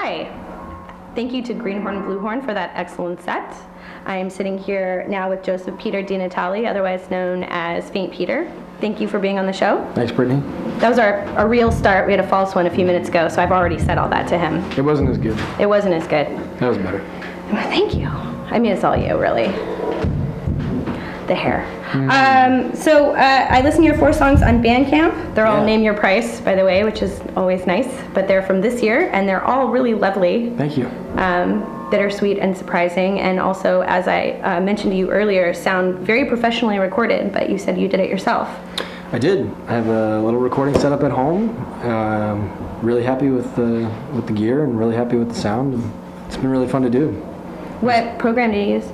Hi. Thank you to Greenhorn Bluehorn for that excellent set. I am sitting here now with Joseph Peter DiNatale, otherwise known as Faint Peter. Thank you for being on the show. Thanks, Brittany. That was our real start. We had a false one a few minutes ago, so I've already said all that to him. It wasn't as good. It wasn't as good. That was better. Thank you. I mean, it's all you, really. The hair. I listened to your 4 songs on Bandcamp. They're all Name Your Price, by the way, which is always nice. But they're from this year, and they're all really lovely. Thank you. Bittersweet and surprising, and also, as I mentioned to you earlier, sound very professionally recorded, but you said you did it yourself. I did. I have a little recording set up at home. Really happy with the gear and really happy with the sound. And it's been really fun to do. What program do you use?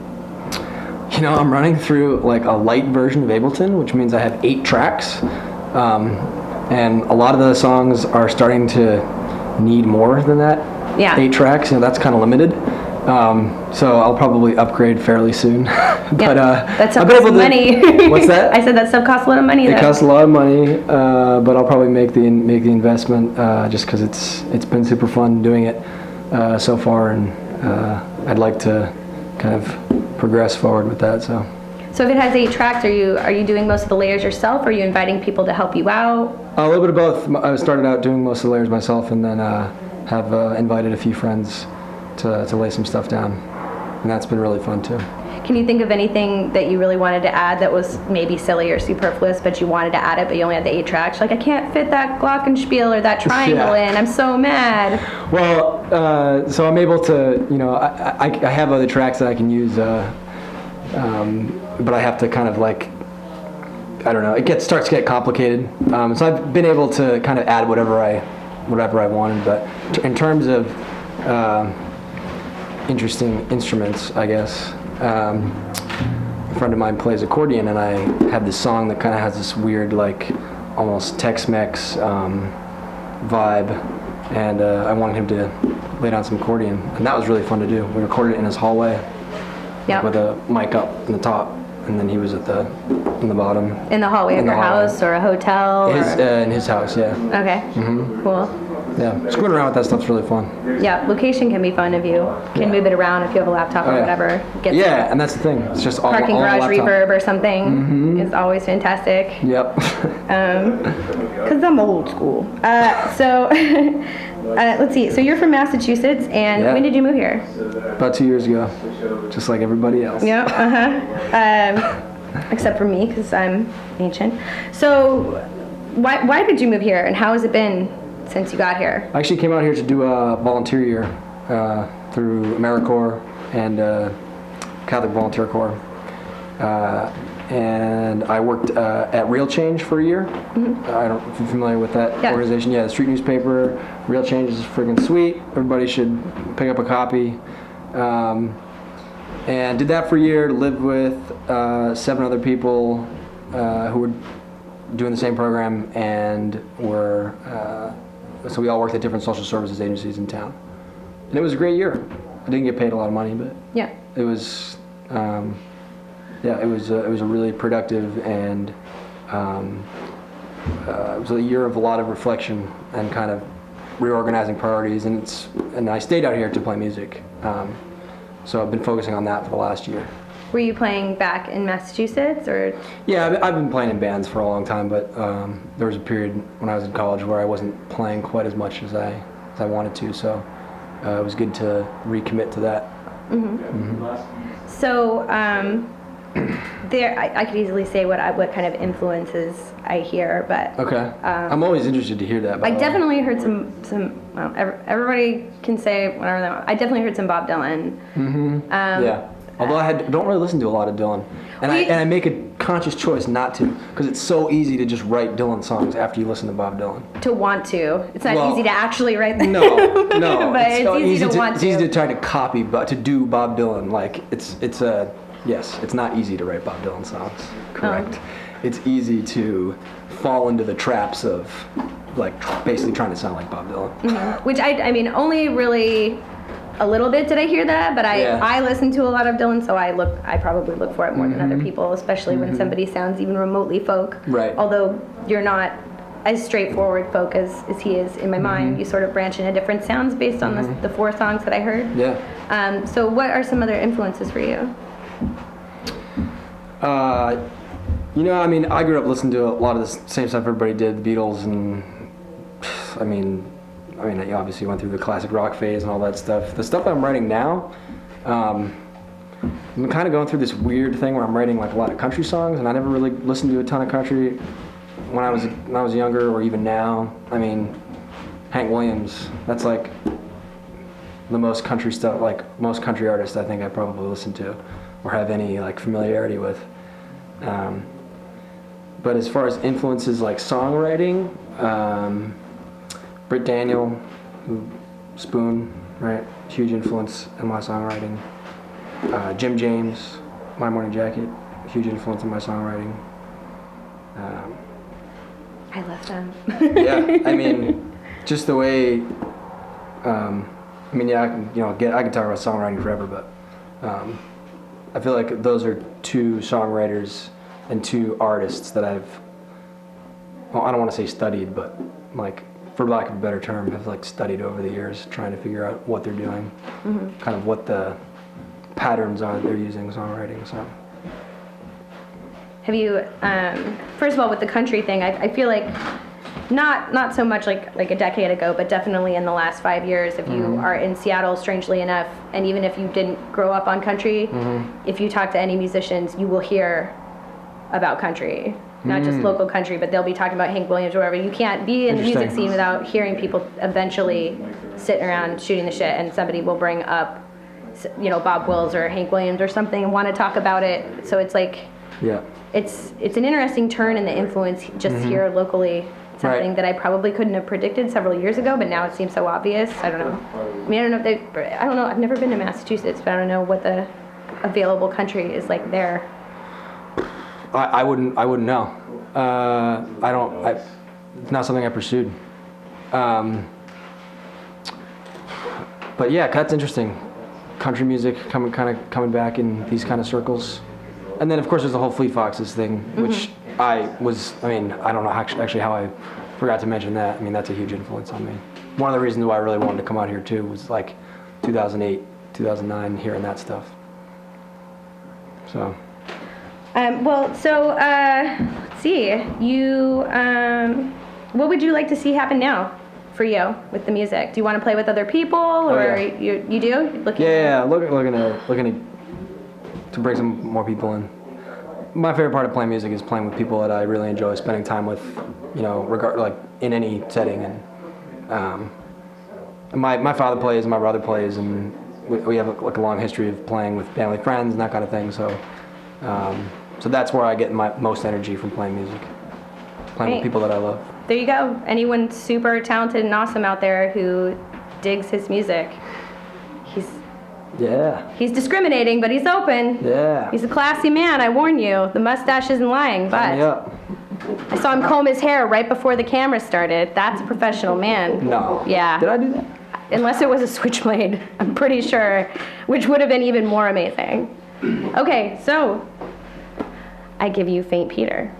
You know, I'm running through like a light version of Ableton, which means I have 8 tracks. And a lot of the songs are starting to need more than that. Yeah. 8 tracks, that's kind of limited. So I'll probably upgrade fairly soon. But that stuff costs money. What's that? I said that stuff costs a lot of money. It costs a lot of money, but I'll probably make the investment just because it's been super fun doing it so far, and I'd like to kind of progress forward with that. So if it has 8 tracks, are you doing most of the layers yourself, or are you inviting people to help you out? A little bit of both. I started out doing most of the layers myself, and then have invited a few friends to lay some stuff down, and that's been really fun too. Can you think of anything that you really wanted to add that was maybe silly or superfluous, but you wanted to add it, but you only had the 8 tracks? Like, I can't fit that glockenspiel or that triangle in. I'm so mad. Well, so I'm able to, I have other tracks that I can use, but I have to kind of like, I don't know, starts to get complicated. So I've been able to kind of add whatever I wanted, but in terms of interesting instruments, I guess. A friend of mine plays accordion, and I have this song that kind of has this weird, like, almost Tex-Mex vibe, and I wanted him to lay down some accordion, and that was really fun to do. We recorded it in his hallway with a mic up in the top, and then he was in the bottom. In the hallway of your house or a hotel? In his house, yeah. Okay. Mm-hmm. Cool. Yeah, screwing around with that stuff's really fun. Yeah, location can be fun if you can move it around if you have a laptop or whatever. And that's the thing. It's just all parking garage laptop. Reverb or something is always fantastic. Yep. Because I'm old school. Let's see. So you're from Massachusetts, and when did you move here? About 2 years ago, just like everybody else. Yeah. Except for me, because I'm ancient. So why did you move here, and how has it been since you got here? I actually came out here to do a volunteer year through AmeriCorps and Catholic Volunteer Corps. And I worked at Real Change for a year. Mm-hmm. I don't know if you're familiar with that organization. Yeah, the street newspaper. Real Change is freaking sweet. Everybody should pick up a copy. And did that for a year, lived with 7 other people who were doing the same program, and so we all worked at different social services agencies in town. And it was a great year. I didn't get paid a lot of money, but it was it was a really productive, and it was a year of a lot of reflection and kind of reorganizing priorities, and I stayed out here to play music. So I've been focusing on that for the last year. Were you playing back in Massachusetts, or? Yeah, I've been playing in bands for a long time, but there was a period when I was in college where I wasn't playing quite as much as I wanted to, so it was good to recommit to that. Mm-hmm. Mm-hmm. So I could easily say what kind of influences I hear, but okay. I'm always interested to hear that. I definitely heard some. Well, everybody can say whatever they want. I definitely heard some Bob Dylan. Mm-hmm. Although I don't really listen to a lot of Dylan, and I make a conscious choice not to, because it's so easy to just write Dylan songs after you listen to Bob Dylan. To want to, it's not easy to actually write them. No, but it's easy to want to. It's easy to try to copy, but to do Bob Dylan, like it's not easy to write Bob Dylan songs. Correct. It's easy to fall into the traps of like basically trying to sound like Bob Dylan. Mm-hmm. Which I mean, only really a little bit did I hear that, but I listen to a lot of Dylan, so I probably look for it more than other people, especially when somebody sounds even remotely folk. Right. Although you're not as straightforward folk as he is in my mind. You sort of branch into different sounds based on the 4 songs that I heard. Yeah. So what are some other influences for you? You know, I mean, I grew up listening to a lot of the same stuff everybody did, the Beatles, and I mean, I obviously went through the classic rock phase and all that stuff. The stuff I'm writing now, I'm kind of going through this weird thing where I'm writing like a lot of country songs, and I never really listened to a ton of country when I was younger, or even now. I mean, Hank Williams, that's like the most country stuff, like most country artists I think I probably listen to or have any like familiarity with. But as far as influences like songwriting, Britt Daniel, Spoon, right? Huge influence in my songwriting. Jim James, My Morning Jacket, huge influence in my songwriting. I love them. Yeah, I mean, just the way. I mean, yeah, I can talk about songwriting forever, but I feel like those are 2 songwriters and 2 artists that I've. Well, I don't want to say studied, but like, for lack of a better term, have like studied over the years, trying to figure out what they're doing, kind of what the patterns are they're using songwriting. So. Have you, first of all, with the country thing, I feel like not so much like a decade ago, but definitely in the last 5 years, if you are in Seattle, strangely enough, and even if you didn't grow up on country, if you talk to any musicians, you will hear about country. Not just local country, but they'll be talking about Hank Williams or whatever. You can't be in the music scene without hearing people eventually sitting around shooting the shit, and somebody will bring up, Bob Wills or Hank Williams or something and want to talk about it. So it's like, yeah. It's an interesting turn in the influence just here locally. Something that I probably couldn't have predicted several years ago, but now it seems so obvious. I don't know. I mean, I don't know. I've never been to Massachusetts, but I don't know what the available country is like there. I wouldn't know. It's not something I pursued. But yeah, that's interesting. Country music coming back in these kind of circles. And then of course there's the whole Fleet Foxes thing, which I don't know actually how I forgot to mention that. I mean, that's a huge influence on me. One of the reasons why I really wanted to come out here too was like 2008, 2009, hearing that stuff. So. Let's see. You, what would you like to see happen now for you with the music? Do you want to play with other people, or you do? Looking to bring some more people in. My favorite part of playing music is playing with people that I really enjoy spending time with, in any setting. And my father plays, my brother plays, and we have a long history of playing with family friends and that kind of thing. So that's where I get my most energy from playing music, playing with people that I love. There you go. Anyone super talented and awesome out there who digs his music, he's discriminating, but he's open. Yeah. He's a classy man, I warn you. The mustache isn't lying, but I saw him comb his hair right before the camera started. That's a professional man. No. Yeah. Did I do that? Unless it was a switchblade, I'm pretty sure, which would have been even more amazing. Okay, so I give you Faint Peter.